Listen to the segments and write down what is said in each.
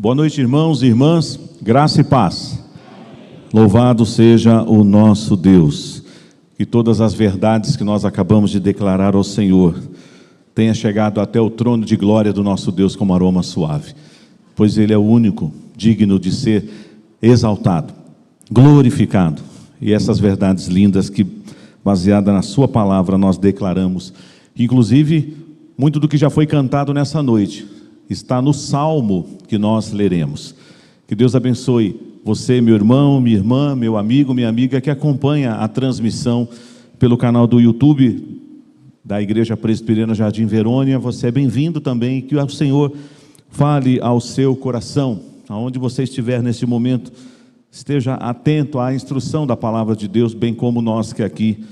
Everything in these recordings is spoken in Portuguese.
Boa noite, irmãos e irmãs, graça e paz. Louvado seja o nosso Deus. Que todas as verdades que nós acabamos de declarar ao Senhor tenha chegado até o trono de glória do nosso Deus como aroma suave, pois Ele é o único digno de ser exaltado, glorificado. E essas verdades lindas que, baseada na sua palavra, nós declaramos. Inclusive, muito do que já foi cantado nessa noite está no salmo que nós leremos. Que Deus abençoe você, meu irmão, minha irmã, meu amigo, minha amiga, que acompanha a transmissão pelo canal do YouTube da Igreja Presbiteriana Jardim Verônia. Você é bem-vindo também, que o Senhor fale ao seu coração, aonde você estiver neste momento, esteja atento à instrução da palavra de Deus, bem como nós que aqui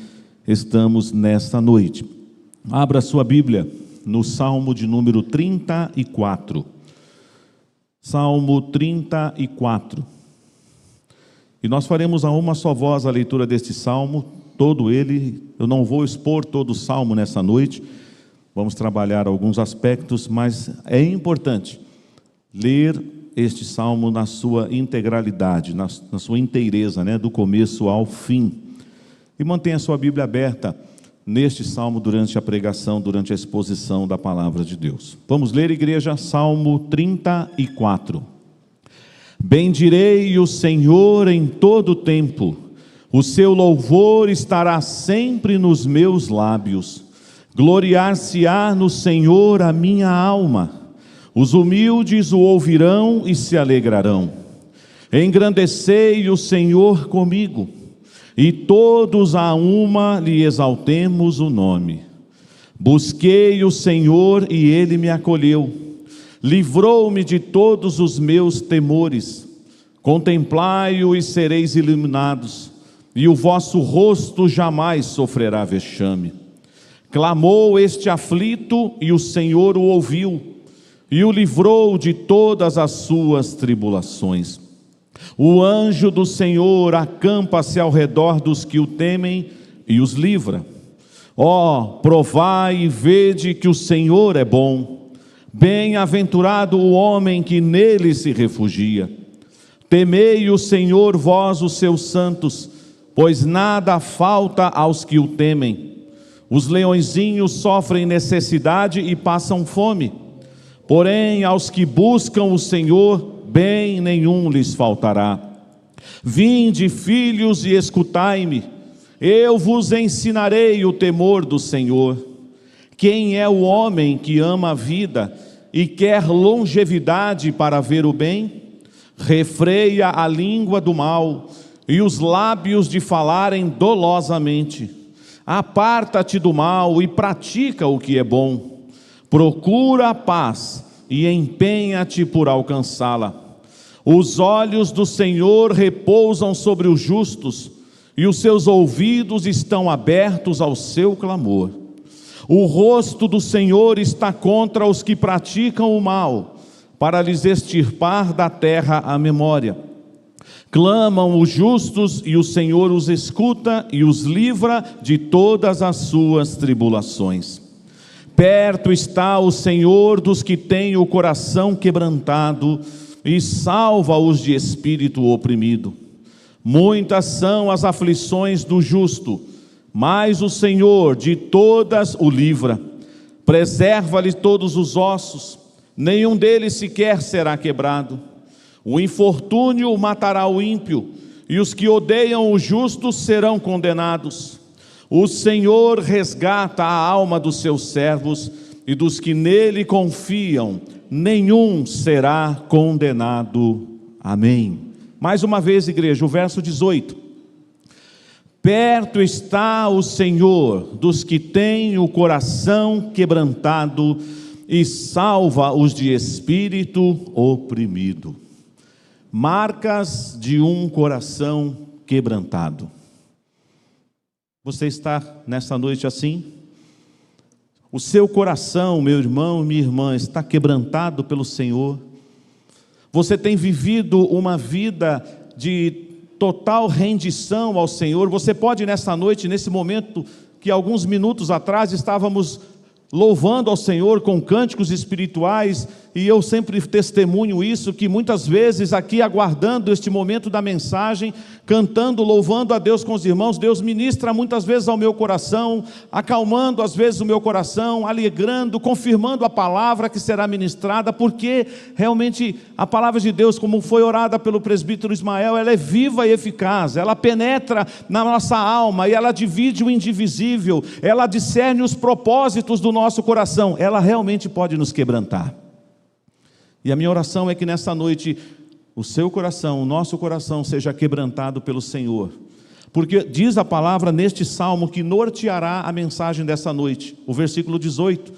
estamos nesta noite. Abra sua Bíblia no Salmo de número 34. Salmo 34. E nós faremos a uma só voz a leitura deste salmo, todo ele. Eu não vou expor todo o salmo nessa noite, vamos trabalhar alguns aspectos, mas é importante ler este salmo na sua integralidade, na sua inteireza, do começo ao fim. E mantenha a sua Bíblia aberta neste salmo durante a pregação, durante a exposição da palavra de Deus. Vamos ler, igreja, Salmo 34. Bendirei o Senhor em todo o tempo, o seu louvor estará sempre nos meus lábios. Gloriar-se-á no Senhor a minha alma, os humildes o ouvirão e se alegrarão. Engrandecei o Senhor comigo, e todos a uma lhe exaltemos o nome. Busquei o Senhor e Ele me acolheu, livrou-me de todos os meus temores. Contemplai-o e sereis iluminados, e o vosso rosto jamais sofrerá vexame. Clamou este aflito e o Senhor o ouviu, e o livrou de todas as suas tribulações. O anjo do Senhor acampa-se ao redor dos que o temem e os livra. Provai e vede que o Senhor é bom. Bem-aventurado o homem que nele se refugia. Temei o Senhor, vós os seus santos, pois nada falta aos que o temem. Os leõezinhos sofrem necessidade e passam fome, porém aos que buscam o Senhor, bem nenhum lhes faltará. Vinde, filhos, e escutai-me, eu vos ensinarei o temor do Senhor. Quem é o homem que ama a vida e quer longevidade para ver o bem? Refreia a língua do mal e os lábios de falarem dolosamente. Aparta-te do mal e pratica o que é bom. Procura a paz e empenha-te por alcançá-la. Os olhos do Senhor repousam sobre os justos, e os seus ouvidos estão abertos ao seu clamor. O rosto do Senhor está contra os que praticam o mal, para lhes extirpar da terra a memória. Clamam os justos, e o Senhor os escuta e os livra de todas as suas tribulações. Perto está o Senhor dos que têm o coração quebrantado, e salva-os de espírito oprimido. Muitas são as aflições do justo, mas o Senhor de todas o livra. Preserva-lhe todos os ossos, nenhum deles sequer será quebrado. O infortúnio matará o ímpio, e os que odeiam o justo serão condenados. O Senhor resgata a alma dos seus servos, e dos que nele confiam, nenhum será condenado. Amém. Mais uma vez, igreja, o verso 18. Perto está o Senhor dos que têm o coração quebrantado, e salva os de espírito oprimido. Marcas de um coração quebrantado. Você está nessa noite assim? O seu coração, meu irmão e minha irmã, está quebrantado pelo Senhor? Você tem vivido uma vida de total rendição ao Senhor? Você pode nessa noite, nesse momento que alguns minutos atrás estávamos louvando ao Senhor com cânticos espirituais e eu sempre testemunho isso, que muitas vezes aqui aguardando este momento da mensagem, cantando, louvando a Deus com os irmãos, Deus ministra muitas vezes ao meu coração, acalmando às vezes o meu coração, alegrando, confirmando a palavra que será ministrada, porque realmente a palavra de Deus, como foi orada pelo presbítero Ismael, ela é viva e eficaz, ela penetra na nossa alma e ela divide o indivisível, ela discerne os propósitos do nosso coração, ela realmente pode nos quebrantar. E a minha oração é que nessa noite o seu coração, o nosso coração seja quebrantado pelo Senhor, porque diz a palavra neste salmo que norteará a mensagem dessa noite, o versículo 18.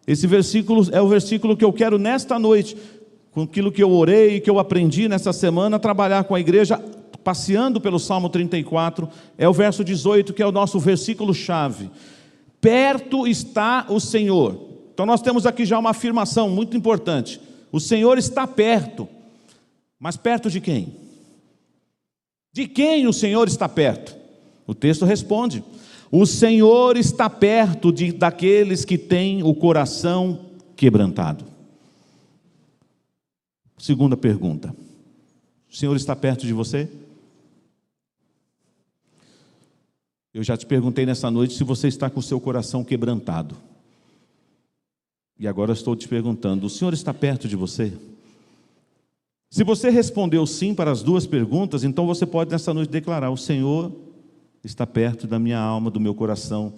Esse versículo é o versículo que eu quero nesta noite, com aquilo que eu orei e que eu aprendi nessa semana, trabalhar com a igreja, passeando pelo Salmo 34, é o verso 18, que é o nosso versículo-chave. Perto está o Senhor. Então nós temos aqui já uma afirmação muito importante. O Senhor está perto, mas perto de quem? De quem o Senhor está perto? O texto responde: o Senhor está perto daqueles que têm o coração quebrantado. Segunda pergunta: o Senhor está perto de você? Eu já te perguntei nessa noite se você está com o seu coração quebrantado. E agora eu estou te perguntando: o Senhor está perto de você? Se você respondeu sim para as duas perguntas, então você pode nessa noite declarar: o Senhor está perto da minha alma, do meu coração,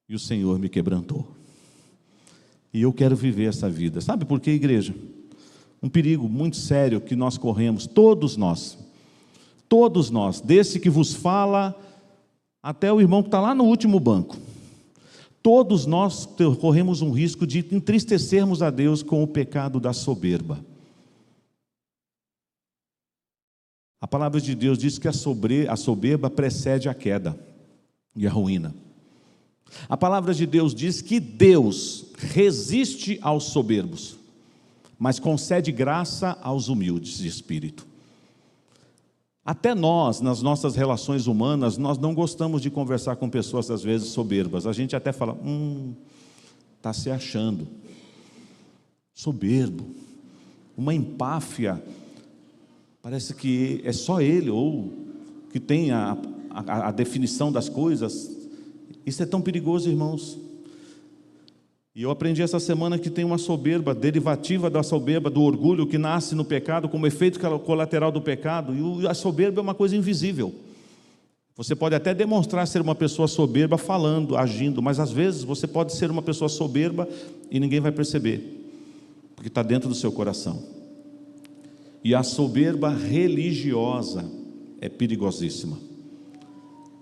e o Senhor me quebrantou. E eu quero viver essa vida. Sabe por quê, igreja? Um perigo muito sério que nós corremos, todos nós, desse que vos fala até o irmão que está lá no último banco, todos nós corremos um risco de entristecermos a Deus com o pecado da soberba. A palavra de Deus diz que a soberba precede a queda e a ruína. A palavra de Deus diz que Deus resiste aos soberbos, mas concede graça aos humildes de espírito. Até nós, nas nossas relações humanas, nós não gostamos de conversar com pessoas às vezes soberbas. A gente até fala: está se achando soberbo, uma empáfia, parece que é só ele, ou que tem a definição das coisas. Isso é tão perigoso, irmãos. E eu aprendi essa semana que tem uma soberba, derivativa da soberba, do orgulho, que nasce no pecado, como efeito colateral do pecado. E a soberba é uma coisa invisível. Você pode até demonstrar ser uma pessoa soberba falando, agindo, mas às vezes você pode ser uma pessoa soberba e ninguém vai perceber, porque está dentro do seu coração. E a soberba religiosa é perigosíssima.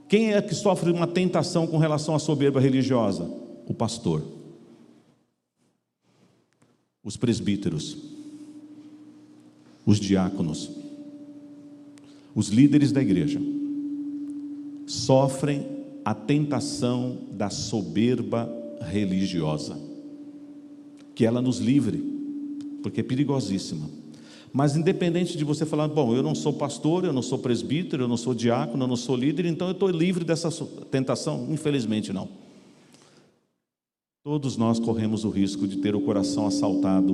Quem é que sofre uma tentação com relação à soberba religiosa? O pastor, os presbíteros, os diáconos, os líderes da igreja sofrem a tentação da soberba religiosa. Que ela nos livre, porque é perigosíssima. Mas independente de você falar: bom, eu não sou pastor, eu não sou presbítero, eu não sou diácono, eu não sou líder, então eu estou livre dessa tentação. Infelizmente não. Todos nós corremos o risco de ter o coração assaltado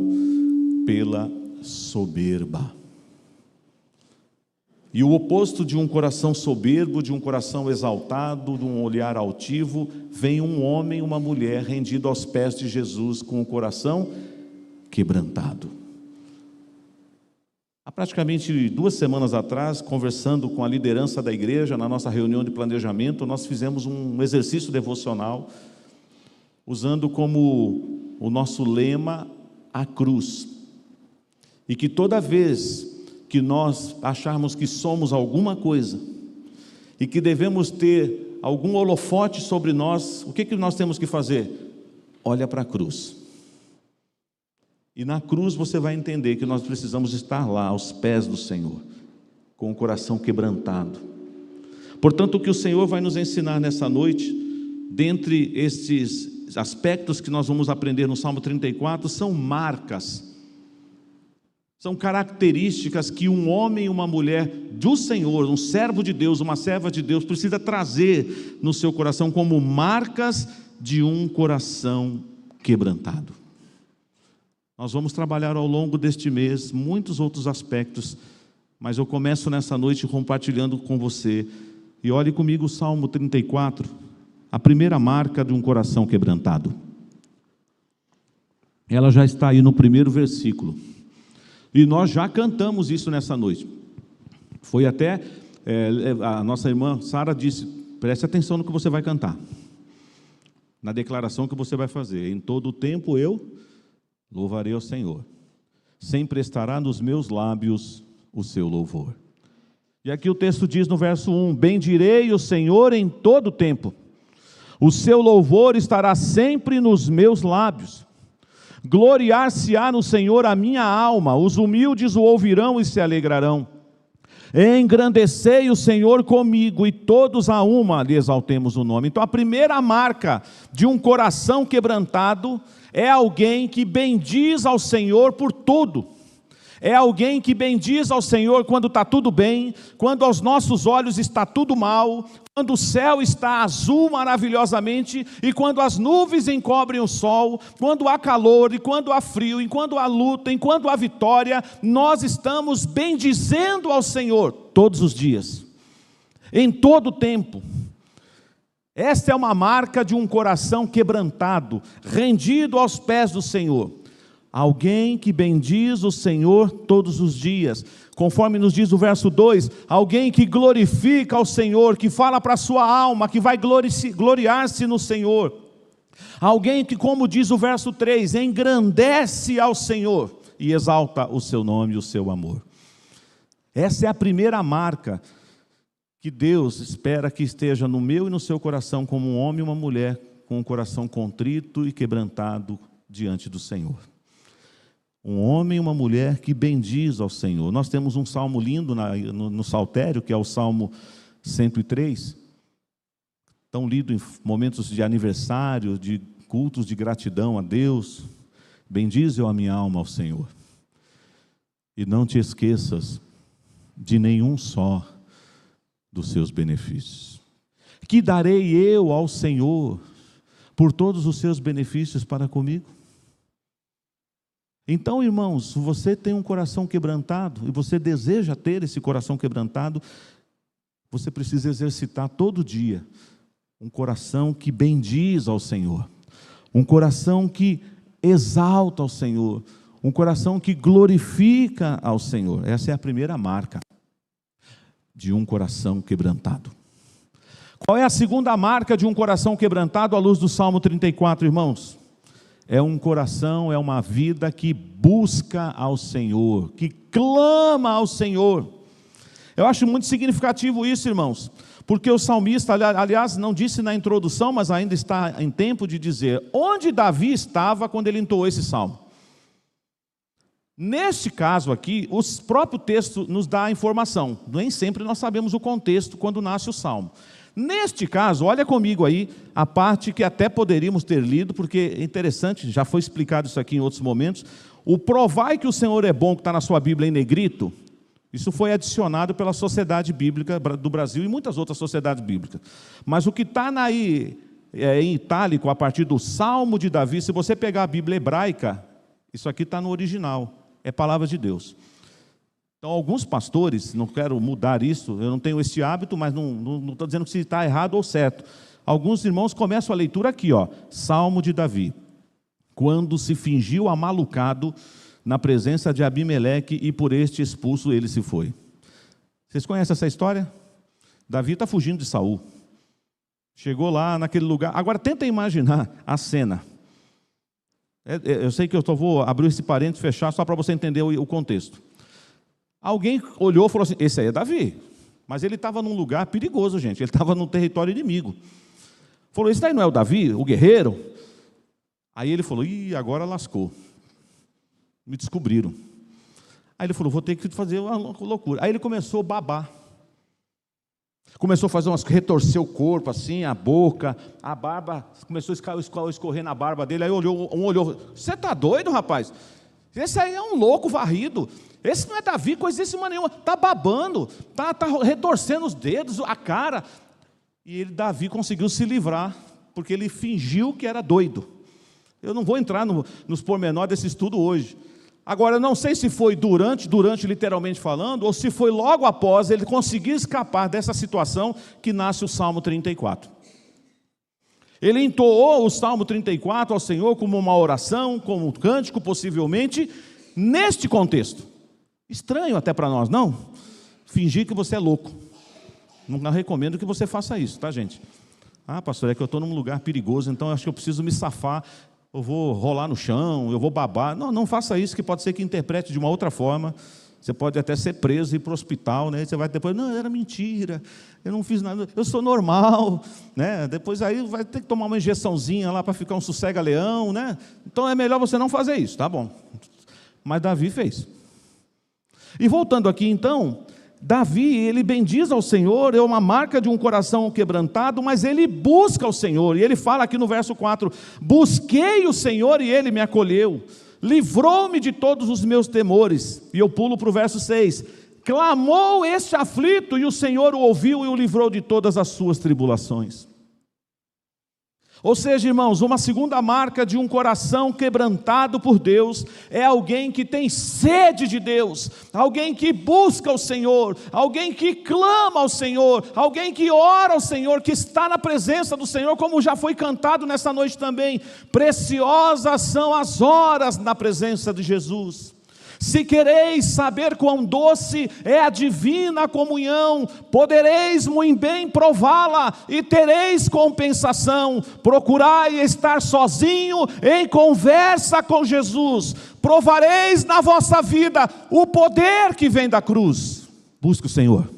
pela soberba. E o oposto de um coração soberbo, de um coração exaltado, de um olhar altivo, vem um homem, uma mulher rendido aos pés de Jesus com o coração quebrantado. Há praticamente 2 semanas atrás, conversando com a liderança da igreja, na nossa reunião de planejamento, nós fizemos um exercício devocional, usando como o nosso lema a cruz. E que toda vez que nós acharmos que somos alguma coisa, e que devemos ter algum holofote sobre nós, o que nós temos que fazer? Olha para a cruz. E na cruz você vai entender que nós precisamos estar lá, aos pés do Senhor, com o coração quebrantado. Portanto, o que o Senhor vai nos ensinar nessa noite, dentre estes aspectos que nós vamos aprender no Salmo 34, são marcas, são características que um homem e uma mulher do Senhor, um servo de Deus, uma serva de Deus, precisa trazer no seu coração como marcas de um coração quebrantado. Nós vamos trabalhar ao longo deste mês muitos outros aspectos, mas eu começo nessa noite compartilhando com você. E olhe comigo o Salmo 34, a primeira marca de um coração quebrantado. Ela já está aí no primeiro versículo. E nós já cantamos isso nessa noite. Foi até, a nossa irmã Sara disse, preste atenção no que você vai cantar. Na declaração que você vai fazer. Em todo o tempo eu louvarei ao Senhor. Sempre estará nos meus lábios o seu louvor. E aqui o texto diz no verso 1, bendirei o Senhor em todo o tempo. O seu louvor estará sempre nos meus lábios. Gloriar-se-á no Senhor a minha alma, os humildes o ouvirão e se alegrarão. Engrandecei o Senhor comigo, e todos a uma lhe exaltemos o nome. Então a primeira marca de um coração quebrantado é alguém que bendiz ao Senhor por tudo. É alguém que bendiz ao Senhor quando está tudo bem, quando aos nossos olhos está tudo mal, quando o céu está azul maravilhosamente, e quando as nuvens encobrem o sol, quando há calor e quando há frio, enquanto há luta, enquanto há vitória, nós estamos bendizendo ao Senhor todos os dias, em todo o tempo. Esta é uma marca de um coração quebrantado, rendido aos pés do Senhor. Alguém que bendiz o Senhor todos os dias, conforme nos diz o verso 2, alguém que glorifica ao Senhor, que fala para a sua alma, que vai gloriar-se no Senhor, alguém que, como diz o verso 3, engrandece ao Senhor e exalta o seu nome e o seu amor. Essa é a primeira marca que Deus espera que esteja no meu e no seu coração, como um homem e uma mulher com um coração contrito e quebrantado diante do Senhor. Um homem e uma mulher que bendiz ao Senhor. Nós temos um salmo lindo no Saltério, que é o Salmo 103, tão lido em momentos de aniversário, de cultos de gratidão a Deus. Bendize a minha alma ao Senhor, e não te esqueças de nenhum só dos seus benefícios. Que darei eu ao Senhor por todos os seus benefícios para comigo? Então, irmãos, se você tem um coração quebrantado, e você deseja ter esse coração quebrantado, você precisa exercitar todo dia um coração que bendiz ao Senhor, um coração que exalta ao Senhor, um coração que glorifica ao Senhor. Essa é a primeira marca de um coração quebrantado. Qual é a segunda marca de um coração quebrantado à luz do Salmo 34, irmãos? É um coração, é uma vida que busca ao Senhor, que clama ao Senhor. Eu acho muito significativo isso, irmãos, porque o salmista, aliás, não disse na introdução, mas ainda está em tempo de dizer, onde Davi estava quando ele entoou esse salmo. Neste caso aqui, o próprio texto nos dá a informação, nem sempre nós sabemos o contexto quando nasce o salmo. Neste caso, olha comigo aí, a parte que até poderíamos ter lido, porque é interessante, já foi explicado isso aqui em outros momentos, o provai que o Senhor é bom, que está na sua Bíblia em negrito, isso foi adicionado pela Sociedade Bíblica do Brasil e muitas outras sociedades bíblicas. Mas o que está aí em itálico, a partir do Salmo de Davi, se você pegar a Bíblia hebraica, isso aqui está no original, é palavra de Deus. Então, alguns pastores, não quero mudar isso, eu não tenho esse hábito, mas não estou dizendo que se está errado ou certo. Alguns irmãos começam a leitura aqui, ó, Salmo de Davi. Quando se fingiu amalucado na presença de Abimeleque e por este expulso ele se foi. Vocês conhecem essa história? Davi está fugindo de Saul. Chegou lá naquele lugar. Agora tenta imaginar a cena. Eu sei que eu vou abrir esse parênteses e fechar só para você entender o contexto. Alguém olhou e falou assim, esse aí é Davi. Mas ele estava num lugar perigoso, gente. Ele estava no território inimigo. Falou, esse daí não é o Davi, o guerreiro? Aí ele falou, agora lascou. Me descobriram. Aí ele falou, vou ter que fazer uma loucura. Aí ele começou a babar. Começou a fazer retorcer o corpo assim, a boca, a barba, começou a escorrer na barba dele. Aí um olhou, você está doido, rapaz? Esse aí é um louco varrido. Esse não é Davi, coisíssima nenhuma. Está babando, está retorcendo os dedos, a cara. E Davi conseguiu se livrar, porque ele fingiu que era doido. Eu não vou entrar nos pormenores desse estudo hoje. Agora, eu não sei se foi durante literalmente falando, ou se foi logo após ele conseguir escapar dessa situação que nasce o Salmo 34. Ele entoou o Salmo 34 ao Senhor como uma oração, como um cântico, possivelmente, neste contexto. Estranho até para nós, não? Fingir que você é louco. Não recomendo que você faça isso, tá, gente? Ah, pastor, é que eu estou num lugar perigoso, então acho que eu preciso me safar. Eu vou rolar no chão, eu vou babar. Não, não faça isso, que pode ser que interprete de uma outra forma. Você pode até ser preso e ir para o hospital, né? Você vai depois, não, era mentira, eu não fiz nada, eu sou normal, né? Depois aí vai ter que tomar uma injeçãozinha lá para ficar um sossega-leão, né? Então é melhor você não fazer isso, tá bom? Mas Davi fez. E voltando aqui então, Davi, ele bendiz ao Senhor, é uma marca de um coração quebrantado, mas ele busca o Senhor, e ele fala aqui no verso 4, busquei o Senhor e ele me acolheu, livrou-me de todos os meus temores, e eu pulo para o verso 6, clamou este aflito, e o Senhor o ouviu e o livrou de todas as suas tribulações. Ou seja, irmãos, uma segunda marca de um coração quebrantado por Deus é alguém que tem sede de Deus, alguém que busca o Senhor, alguém que clama ao Senhor, alguém que ora ao Senhor, que está na presença do Senhor, como já foi cantado nessa noite também. Preciosas são as horas na presença de Jesus. Se quereis saber quão doce é a divina comunhão, podereis muito bem prová-la e tereis compensação. Procurai estar sozinho em conversa com Jesus. Provareis na vossa vida o poder que vem da cruz. Busque o Senhor.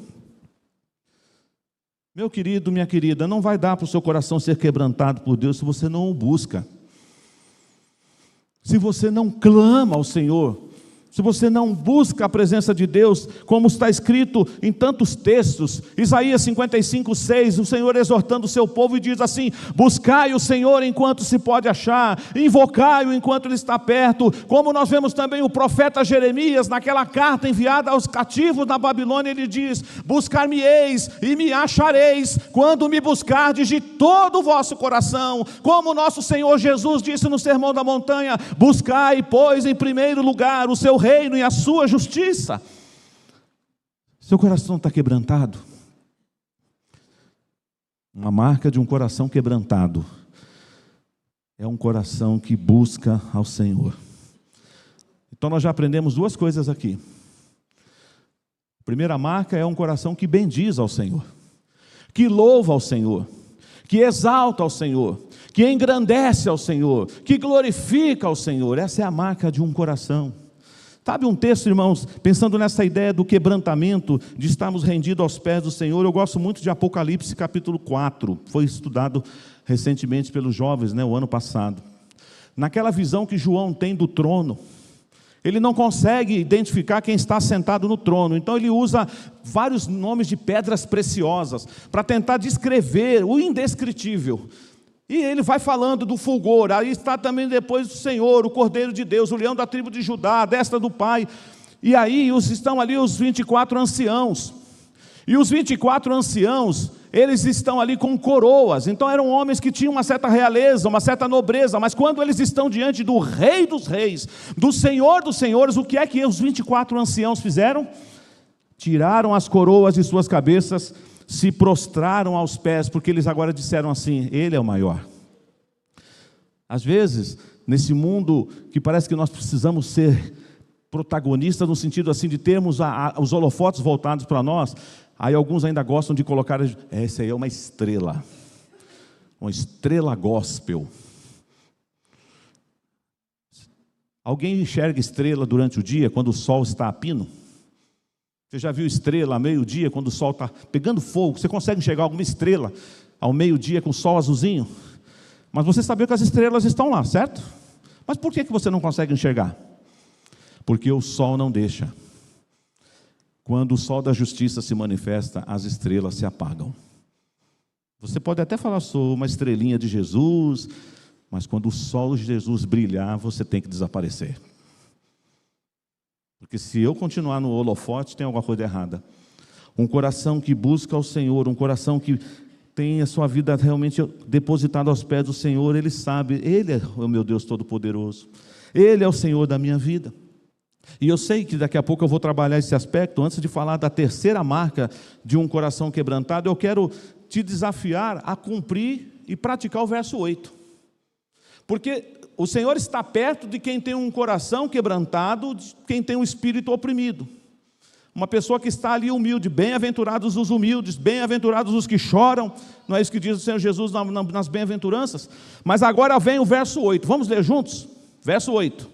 Meu querido, minha querida, não vai dar para o seu coração ser quebrantado por Deus se você não o busca. Se você não clama ao Senhor, se você não busca a presença de Deus, como está escrito em tantos textos, Isaías 55:6, o Senhor exortando o seu povo e diz assim, buscai o Senhor enquanto se pode achar, invocai-o enquanto ele está perto, como nós vemos também o profeta Jeremias, naquela carta enviada aos cativos na Babilônia, ele diz, buscar-me-eis e me achareis, quando me buscardes de todo o vosso coração, como nosso Senhor Jesus disse no Sermão da Montanha, buscai, pois, em primeiro lugar o seu reino e a sua justiça. Seu coração está quebrantado? Uma marca de um coração quebrantado é um coração que busca ao Senhor. Então nós já aprendemos duas coisas aqui. A primeira marca é um coração que bendiz ao Senhor, que louva ao Senhor, que exalta ao Senhor, que engrandece ao Senhor, que glorifica ao Senhor. Essa é a marca de um coração. Sabe um texto, irmãos, pensando nessa ideia do quebrantamento, de estarmos rendidos aos pés do Senhor, eu gosto muito de Apocalipse capítulo 4, foi estudado recentemente pelos jovens, o ano passado. Naquela visão que João tem do trono, ele não consegue identificar quem está sentado no trono, então ele usa vários nomes de pedras preciosas, para tentar descrever o indescritível. E ele vai falando do fulgor, aí está também depois o Senhor, o Cordeiro de Deus, o leão da tribo de Judá, a destra do Pai. E aí estão ali os 24 anciãos. E os 24 anciãos, eles estão ali com coroas. Então eram homens que tinham uma certa realeza, uma certa nobreza. Mas quando eles estão diante do Rei dos Reis, do Senhor dos Senhores, o que é que os 24 anciãos fizeram? Tiraram as coroas de suas cabeças, se prostraram aos pés, porque eles agora disseram assim, Ele é o maior. Às vezes, nesse mundo que parece que nós precisamos ser protagonistas, no sentido assim de termos os holofotes voltados para nós, aí alguns ainda gostam de colocar, essa aí é uma estrela gospel. Alguém enxerga estrela durante o dia, quando o sol está a pino? Você já viu estrela ao meio-dia, quando o sol está pegando fogo? Você consegue enxergar alguma estrela ao meio-dia com o sol azulzinho? Mas você sabia que as estrelas estão lá, certo? Mas por que você não consegue enxergar? Porque o sol não deixa. Quando o sol da justiça se manifesta, as estrelas se apagam. Você pode até falar, sou uma estrelinha de Jesus, mas quando o sol de Jesus brilhar, você tem que desaparecer. Porque se eu continuar no holofote, tem alguma coisa errada. Um coração que busca ao Senhor, um coração que tem a sua vida realmente depositada aos pés do Senhor, Ele sabe, Ele é o meu Deus Todo-Poderoso, Ele é o Senhor da minha vida. E eu sei que daqui a pouco eu vou trabalhar esse aspecto. Antes de falar da terceira marca de um coração quebrantado, eu quero te desafiar a cumprir e praticar o verso 8. Porque o Senhor está perto de quem tem um coração quebrantado, de quem tem um espírito oprimido. Uma pessoa que está ali humilde, bem-aventurados os humildes, bem-aventurados os que choram, não é isso que diz o Senhor Jesus nas bem-aventuranças? Mas agora vem o verso 8, vamos ler juntos? Verso 8: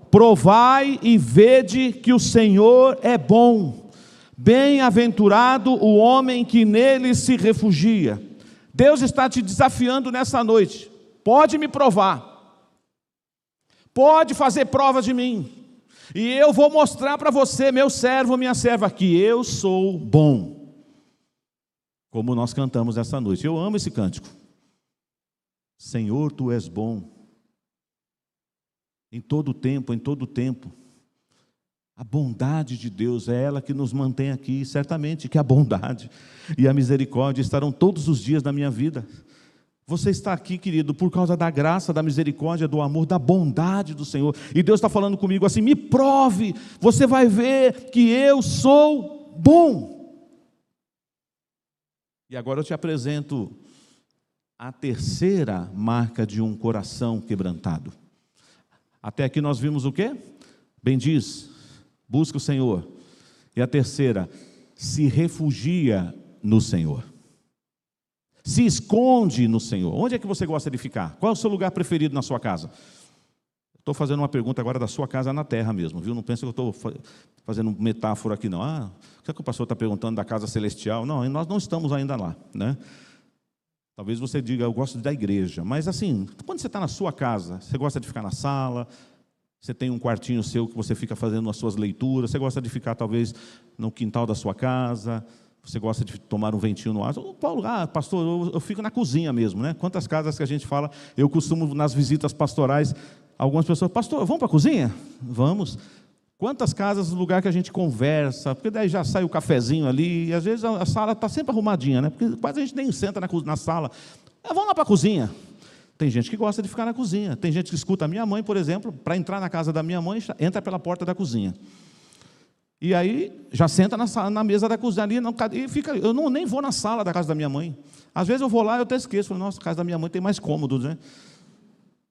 provai e vede que o Senhor é bom, bem-aventurado o homem que nele se refugia. Deus está te desafiando nessa noite, pode me provar, pode fazer provas de mim, e eu vou mostrar para você, meu servo, minha serva, que eu sou bom. Como nós cantamos essa noite, eu amo esse cântico. Senhor, Tu és bom, em todo tempo, em todo tempo. A bondade de Deus é ela que nos mantém aqui. Certamente que a bondade e a misericórdia estarão todos os dias na minha vida. Você está aqui, querido, por causa da graça, da misericórdia, do amor, da bondade do Senhor. E Deus está falando comigo assim: me prove, você vai ver que eu sou bom. E agora eu te apresento a terceira marca de um coração quebrantado. Até aqui nós vimos o quê? Bendiz, busca o Senhor. E a terceira, se refugia no Senhor. Se esconde no Senhor. Onde é que você gosta de ficar? Qual é o seu lugar preferido na sua casa? Estou fazendo uma pergunta agora da sua casa na terra mesmo, viu? Não pensa que eu estou fazendo metáfora aqui, não. O que é que o pastor está perguntando da casa celestial? Não, nós não estamos ainda lá, né? Talvez você diga, eu gosto da igreja. Mas assim, quando você está na sua casa, você gosta de ficar na sala, você tem um quartinho seu que você fica fazendo as suas leituras, você gosta de ficar talvez no quintal da sua casa, você gosta de tomar um ventinho no ar. Paulo, pastor, eu fico na cozinha mesmo, né? Quantas casas que a gente fala, eu costumo nas visitas pastorais, algumas pessoas, pastor, vamos para a cozinha? Vamos. Quantas casas, lugar que a gente conversa, porque daí já sai o cafezinho ali, e às vezes a sala está sempre arrumadinha, né? Porque quase a gente nem senta na sala. Vamos lá para a cozinha. Tem gente que gosta de ficar na cozinha. Tem gente que escuta a minha mãe, por exemplo, para entrar na casa da minha mãe, entra pela porta da cozinha. E aí já senta na mesa da cozinha ali, e fica. Eu nem vou na sala da casa da minha mãe. Às vezes eu vou lá e eu até esqueço. Falo, nossa, a casa da minha mãe tem mais cômodos, né?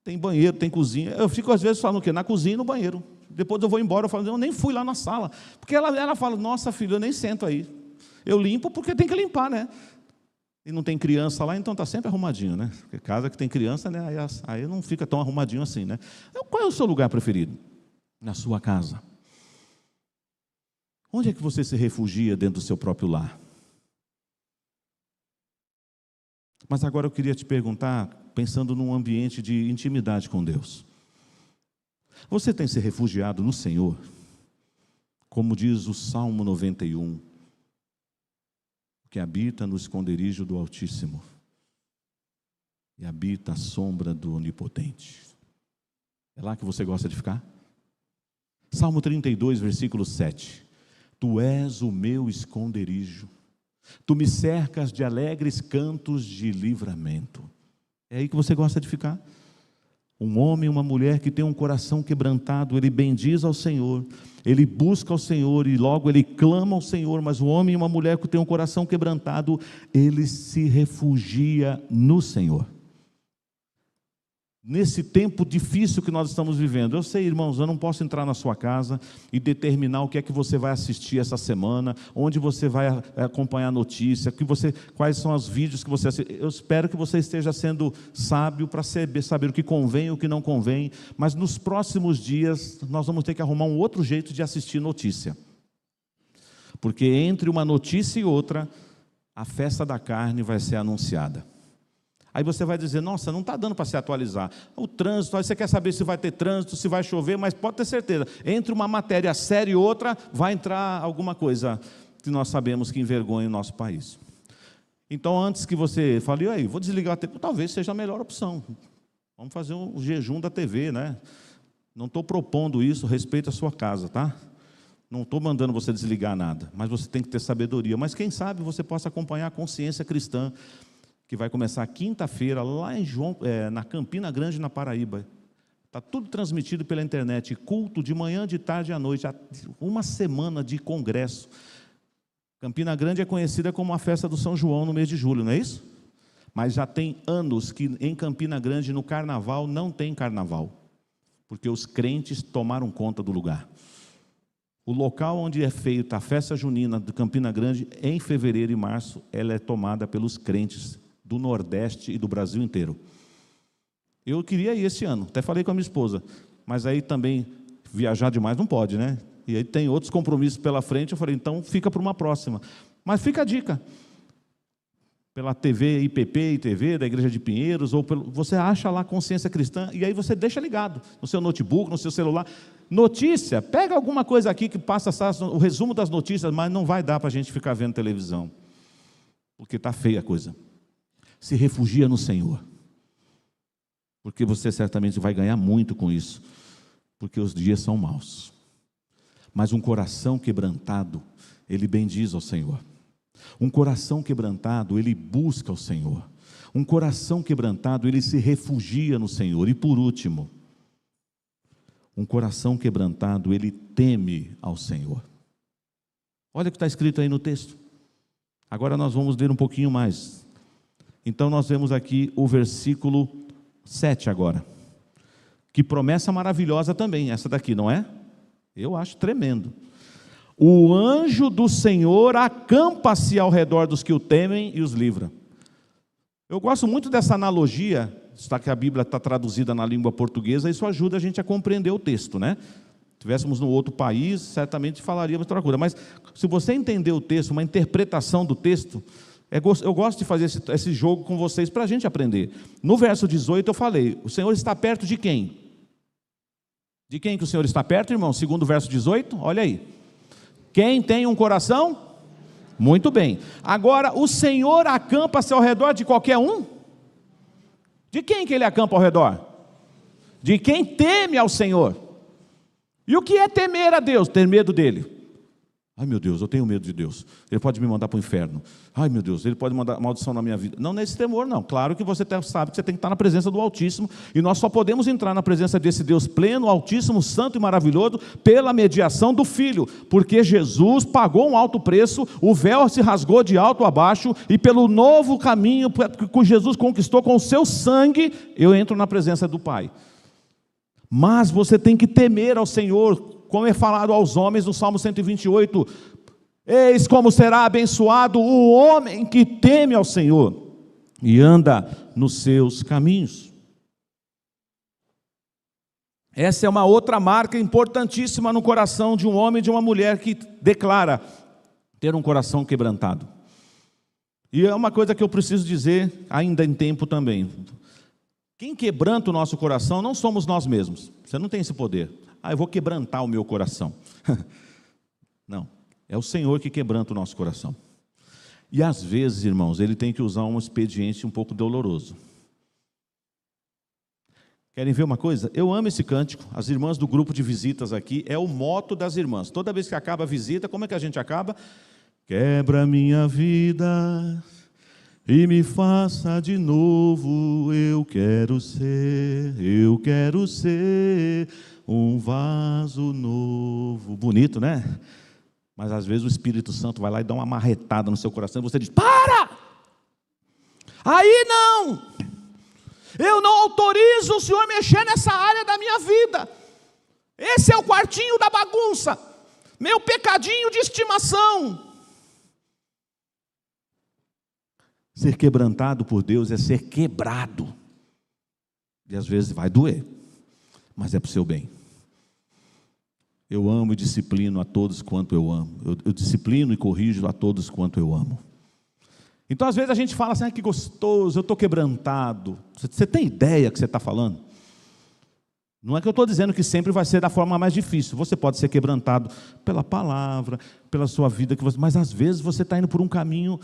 Tem banheiro, tem cozinha. Eu fico às vezes falando o quê? Na cozinha e no banheiro. Depois eu vou embora, eu falo, eu nem fui lá na sala. Porque ela fala, nossa filha, eu nem sento aí. Eu limpo porque tem que limpar, né? E não tem criança lá, então está sempre arrumadinho, né? Porque casa que tem criança, né? Aí não fica tão arrumadinho assim, né? Qual é o seu lugar preferido? Na sua casa. Onde é que você se refugia dentro do seu próprio lar? Mas agora eu queria te perguntar, pensando num ambiente de intimidade com Deus. Você tem se refugiado no Senhor? Como diz o Salmo 91, que habita no esconderijo do Altíssimo e habita a sombra do Onipotente. É lá que você gosta de ficar? Salmo 32, versículo 7. Tu és o meu esconderijo, tu me cercas de alegres cantos de livramento. É aí que você gosta de ficar? Um homem e uma mulher que tem um coração quebrantado, ele bendiz ao Senhor, ele busca ao Senhor e logo ele clama ao Senhor, mas o homem e uma mulher que tem um coração quebrantado, ele se refugia no Senhor. Nesse tempo difícil que nós estamos vivendo, eu sei, irmãos, eu não posso entrar na sua casa e determinar o que é que você vai assistir essa semana, onde você vai acompanhar a notícia, quais são os vídeos que você assiste. Eu espero que você esteja sendo sábio para saber o que convém e o que não convém, mas nos próximos dias nós vamos ter que arrumar um outro jeito de assistir notícia. Porque entre uma notícia e outra, a festa da carne vai ser anunciada. Aí você vai dizer, nossa, não está dando para se atualizar. O trânsito, aí você quer saber se vai ter trânsito, se vai chover, mas pode ter certeza, entre uma matéria séria e outra, vai entrar alguma coisa que nós sabemos que envergonha o nosso país. Então, antes que você fale, e aí, vou desligar a TV, talvez seja a melhor opção. Vamos fazer um jejum da TV, né? Não estou propondo isso, respeito a sua casa, tá? Não estou mandando você desligar nada, mas você tem que ter sabedoria. Mas quem sabe você possa acompanhar a Consciência Cristã, que vai começar quinta-feira, lá em na Campina Grande, na Paraíba. Está tudo transmitido pela internet, culto de manhã, de tarde e à noite, uma semana de congresso. Campina Grande é conhecida como a festa do São João no mês de julho, não é isso? Mas já tem anos que em Campina Grande, no carnaval, não tem carnaval, porque os crentes tomaram conta do lugar. O local onde é feita a festa junina de Campina Grande, em fevereiro e março, ela é tomada pelos crentes do Nordeste e do Brasil inteiro. Eu queria ir esse ano, até falei com a minha esposa, mas aí também viajar demais não pode, né? E aí tem outros compromissos pela frente, eu falei, então fica para uma próxima. Mas fica a dica, pela TV IPP e TV da Igreja de Pinheiros, ou você acha lá Consciência Cristã, e aí você deixa ligado, no seu notebook, no seu celular. Notícia, pega alguma coisa aqui que passa o resumo das notícias, mas não vai dar para a gente ficar vendo televisão, porque está feia a coisa. Se refugia no Senhor, porque você certamente vai ganhar muito com isso, porque os dias são maus. Mas um coração quebrantado, ele bendiz ao Senhor. Um coração quebrantado, ele busca o Senhor. Um coração quebrantado, ele se refugia no Senhor. E por último, um coração quebrantado, ele teme ao Senhor. Olha o que está escrito aí no texto. Agora nós vamos ler um pouquinho mais. Então nós vemos aqui o versículo 7 agora. Que promessa maravilhosa também, essa daqui, não é? Eu acho tremendo. O anjo do Senhor acampa-se ao redor dos que o temem e os livra. Eu gosto muito dessa analogia, está que a Bíblia está traduzida na língua portuguesa, isso ajuda a gente a compreender o texto, né? Se estivéssemos num outro país, certamente falaríamos outra coisa, mas se você entender o texto, uma interpretação do texto, eu gosto de fazer esse jogo com vocês para a gente aprender. No verso 18 eu falei, o Senhor está perto de quem? De quem que o Senhor está perto, irmão? Segundo o verso 18, olha aí. Quem tem um coração? Muito bem. Agora, o Senhor acampa-se ao redor de qualquer um? De quem que ele acampa ao redor? De quem teme ao Senhor. E o que é temer a Deus? Ter medo dele. Ai meu Deus, eu tenho medo de Deus. Ele pode me mandar para o inferno. Ai meu Deus, ele pode mandar maldição na minha vida. Não nesse temor, não. Claro que você sabe que você tem que estar na presença do Altíssimo. E nós só podemos entrar na presença desse Deus pleno, Altíssimo, Santo e Maravilhoso, pela mediação do Filho. Porque Jesus pagou um alto preço, o véu se rasgou de alto a baixo, e pelo novo caminho que Jesus conquistou com o seu sangue, eu entro na presença do Pai. Mas você tem que temer ao Senhor, como é falado aos homens no Salmo 128, eis como será abençoado o homem que teme ao Senhor e anda nos seus caminhos. Essa é uma outra marca importantíssima no coração de um homem e de uma mulher que declara ter um coração quebrantado. E é uma coisa que eu preciso dizer ainda em tempo também. Quem quebranta o nosso coração não somos nós mesmos. Você não tem esse poder. Eu vou quebrantar o meu coração. Não, é o Senhor que quebranta o nosso coração. E às vezes, irmãos, ele tem que usar um expediente um pouco doloroso. Querem ver uma coisa? Eu amo esse cântico. As irmãs do grupo de visitas aqui, é o moto das irmãs. Toda vez que acaba a visita, como é que a gente acaba? Quebra minha vida e me faça de novo, eu quero ser um vaso novo. Bonito, né? Mas às vezes o Espírito Santo vai lá e dá uma marretada no seu coração e você diz, para! Aí não! Eu não autorizo o Senhor mexer nessa área da minha vida. Esse é o quartinho da bagunça, meu pecadinho de estimação. Ser quebrantado por Deus é ser quebrado. E às vezes vai doer, mas é para o seu bem. Eu amo e disciplino a todos quanto eu amo. Eu disciplino e corrijo a todos quanto eu amo. Então às vezes a gente fala assim, que gostoso, eu estou quebrantado. Você tem ideia que você está falando? Não é que eu estou dizendo que sempre vai ser da forma mais difícil. Você pode ser quebrantado pela palavra, pela sua vida, mas às vezes você está indo por um caminho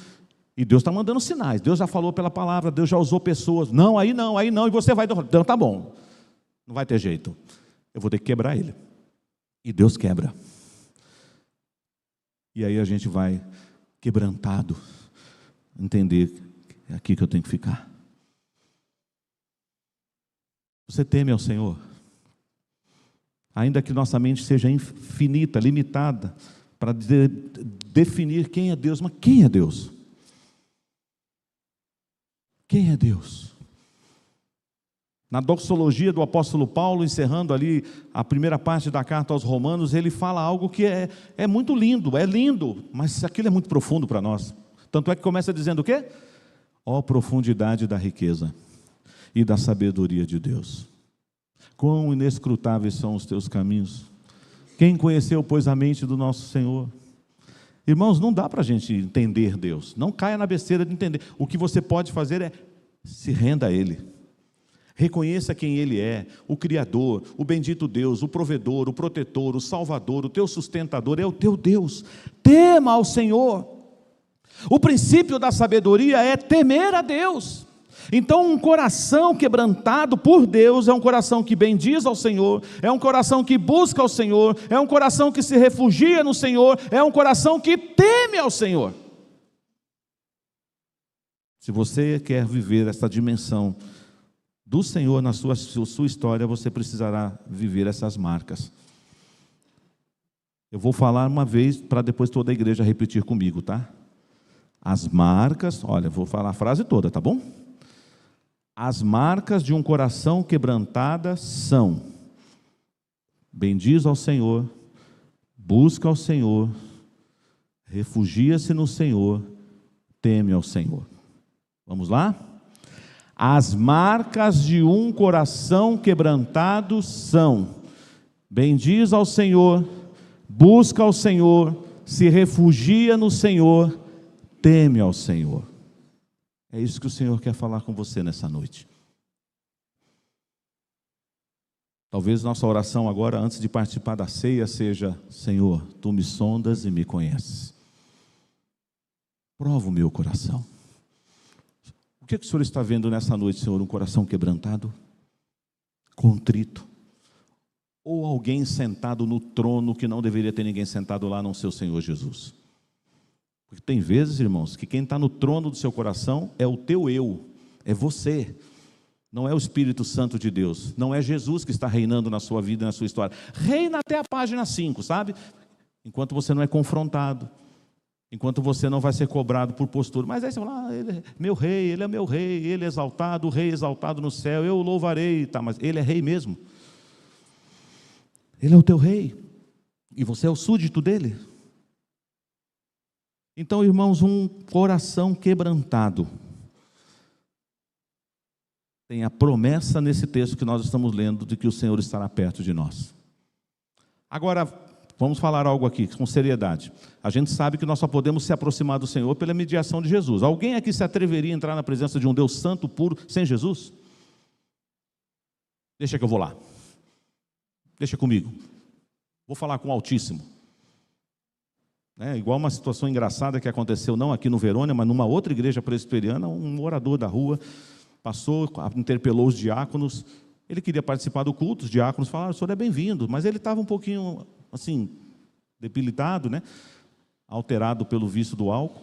e Deus está mandando sinais. Deus já falou pela palavra, Deus já usou pessoas. Não, aí não, e você vai... Então tá bom, não vai ter jeito. Eu vou ter que quebrar ele. E Deus quebra. E aí a gente vai quebrantado, entender que é aqui que eu tenho que ficar. Você teme ao Senhor? Ainda que nossa mente seja infinita, limitada, para definir quem é Deus. Mas quem é Deus? Quem é Deus? Na doxologia do apóstolo Paulo, encerrando ali a primeira parte da carta aos Romanos, ele fala algo que é muito lindo, mas aquilo é muito profundo para nós. Tanto é que começa dizendo o quê? Ó profundidade da riqueza e da sabedoria de Deus. Quão inescrutáveis são os teus caminhos. Quem conheceu, pois, a mente do nosso Senhor? Irmãos, não dá para a gente entender Deus. Não caia na besteira de entender. O que você pode fazer é se renda a Ele. Reconheça quem Ele é, o Criador, o bendito Deus, o provedor, o protetor, o salvador, o teu sustentador, é o teu Deus. Tema ao Senhor. O princípio da sabedoria é temer a Deus. Então, um coração quebrantado por Deus é um coração que bendiz ao Senhor, é um coração que busca ao Senhor, é um coração que se refugia no Senhor, é um coração que teme ao Senhor. Se você quer viver essa dimensão do Senhor na sua história, você precisará viver essas marcas. Eu vou falar uma vez para depois toda a igreja repetir comigo, tá? As marcas, olha, vou falar a frase toda, tá bom? As marcas de um coração quebrantado são: bendiz ao Senhor, busca ao Senhor, refugia-se no Senhor, teme ao Senhor. Vamos lá? As marcas de um coração quebrantado são: bendiz ao Senhor, busca ao Senhor, se refugia no Senhor, teme ao Senhor. É isso que o Senhor quer falar com você nessa noite. Talvez nossa oração agora, antes de participar da ceia, seja: Senhor, Tu me sondas e me conheces. Prova o meu coração. O que o Senhor está vendo nessa noite, Senhor? Um coração quebrantado? Contrito? Ou alguém sentado no trono que não deveria ter ninguém sentado lá, não ser o Senhor Jesus? Porque tem vezes, irmãos, que quem está no trono do seu coração é o teu eu, é você, não é o Espírito Santo de Deus, não é Jesus que está reinando na sua vida e na sua história. Reina até a página 5, sabe? Enquanto você não é confrontado, enquanto você não vai ser cobrado por postura. Mas aí você fala: ele é meu rei, ele é meu rei, ele é exaltado, o rei exaltado no céu, eu o louvarei, tá, mas ele é rei mesmo. Ele é o teu rei, e você é o súdito dele. Então, irmãos, um coração quebrantado tem a promessa nesse texto que nós estamos lendo de que o Senhor estará perto de nós. Agora, vamos falar algo aqui com seriedade. A gente sabe que nós só podemos se aproximar do Senhor pela mediação de Jesus. Alguém aqui se atreveria a entrar na presença de um Deus santo, puro, sem Jesus? Deixa que eu vou lá. Deixa comigo. Vou falar com o Altíssimo. Igual uma situação engraçada que aconteceu, não aqui no Verônia, mas numa outra igreja presbiteriana. Um morador da rua passou, interpelou os diáconos. Ele queria participar do culto. Os diáconos falaram: o senhor é bem-vindo. Mas ele estava um pouquinho assim, debilitado, alterado pelo vício do álcool.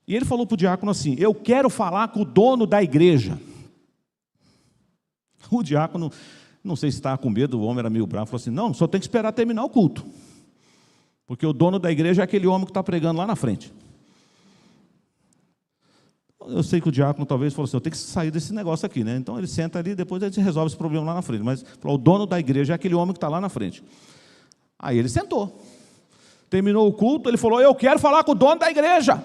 E ele falou para o diácono assim: eu quero falar com o dono da igreja. O diácono, não sei se estava com medo, o homem era meio bravo, falou assim: não, só tem que esperar terminar o culto. Porque o dono da igreja é aquele homem que está pregando lá na frente. Eu sei que o diácono talvez falou assim: eu tenho que sair desse negócio aqui, Então ele senta ali, depois ele resolve esse problema lá na frente. Mas falou: o dono da igreja é aquele homem que está lá na frente. Aí ele sentou. Terminou o culto, ele falou: eu quero falar com o dono da igreja.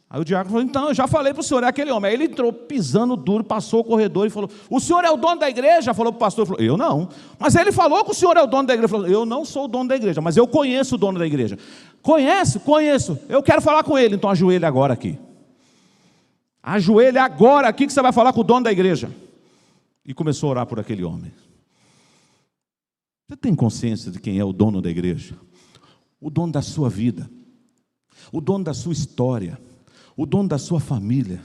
Aí o diácono falou: então, eu já falei para o senhor, é aquele homem. Aí ele entrou pisando duro, passou o corredor e falou: o senhor é o dono da igreja? Falou para o pastor, falou: eu não. Mas ele falou que o senhor é o dono da igreja. Falou: eu não sou o dono da igreja, mas eu conheço o dono da igreja. Conhece? Conheço. Eu quero falar com ele. Então ajoelhe agora aqui. Ajoelhe agora aqui que você vai falar com o dono da igreja. E começou a orar por aquele homem. Você tem consciência de quem é o dono da igreja? O dono da sua vida, o dono da sua história, o dono da sua família.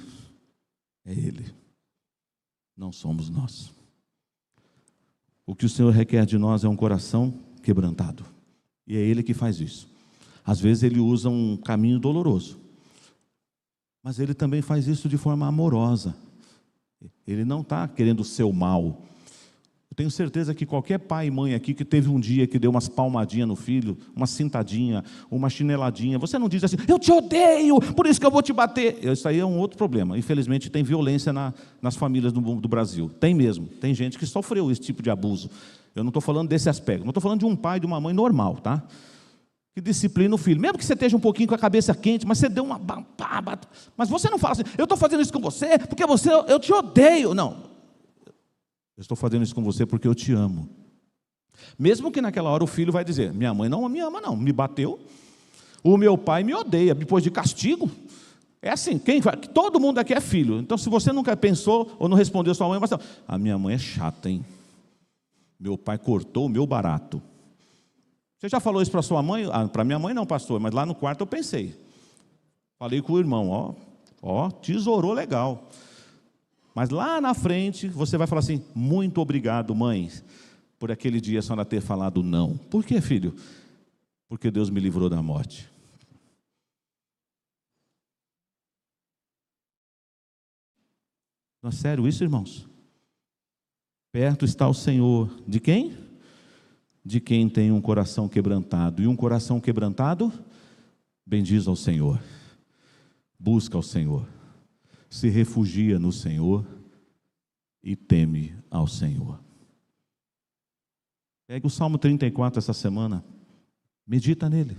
É Ele, não somos nós. O que o Senhor requer de nós é um coração quebrantado, e é Ele que faz isso. Às vezes ele usa um caminho doloroso, mas ele também faz isso de forma amorosa. Ele não está querendo o seu mal. Eu tenho certeza que qualquer pai e mãe aqui que teve um dia que deu umas palmadinhas no filho, uma cintadinha, uma chineladinha, você não diz assim, eu te odeio, por isso que eu vou te bater. Isso aí é um outro problema. Infelizmente tem violência nas famílias do Brasil. Tem mesmo. Tem gente que sofreu esse tipo de abuso. Eu não estou falando desse aspecto. Não estou falando de um pai e de uma mãe normal, tá? Que disciplina o filho. Mesmo que você esteja um pouquinho com a cabeça quente, mas você deu uma... Mas você não fala assim, eu estou fazendo isso com você, porque eu te odeio. Não. Eu estou fazendo isso com você porque eu te amo. Mesmo que naquela hora o filho vai dizer, minha mãe não me ama não, me bateu. O meu pai me odeia, me pôs de castigo. É assim, todo mundo aqui é filho. Então se você nunca pensou ou não respondeu sua mãe, mas não, a minha mãe é chata, hein? Meu pai cortou o meu barato. Você já falou isso para sua mãe? Para minha mãe não, pastor, mas lá no quarto eu pensei. Falei com o irmão, ó, tesourou legal. Mas lá na frente, você vai falar assim, muito obrigado, mãe, por aquele dia a senhora ter falado não. Por quê, filho? Porque Deus me livrou da morte. Não é sério isso, irmãos? Perto está o Senhor. De quem? De quem tem um coração quebrantado. E um coração quebrantado, bendiz ao Senhor. Busca ao Senhor. Se refugia no Senhor e teme ao Senhor. Pegue o Salmo 34 essa semana, medita nele.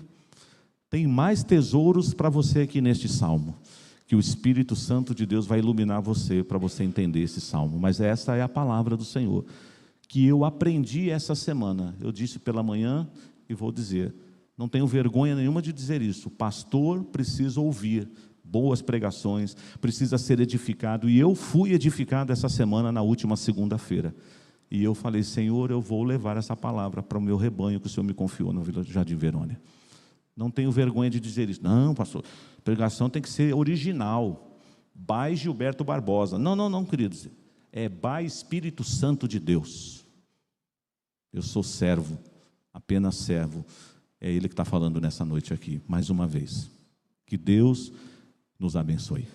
Tem mais tesouros para você aqui neste Salmo, que o Espírito Santo de Deus vai iluminar você, para você entender esse Salmo. Mas essa é a palavra do Senhor, que eu aprendi essa semana. Eu disse pela manhã e vou dizer, não tenho vergonha nenhuma de dizer isso, o pastor precisa ouvir boas pregações, precisa ser edificado, e eu fui edificado essa semana, na última segunda-feira, e eu falei, Senhor, eu vou levar essa palavra para o meu rebanho, que o Senhor me confiou no Jardim Verônia. Não tenho vergonha de dizer isso. Não, pastor, pregação tem que ser original, by Gilberto Barbosa. Não, queridos, é by Espírito Santo de Deus. Eu sou servo, apenas servo, é Ele que está falando nessa noite aqui, mais uma vez. Que Deus nos abençoe.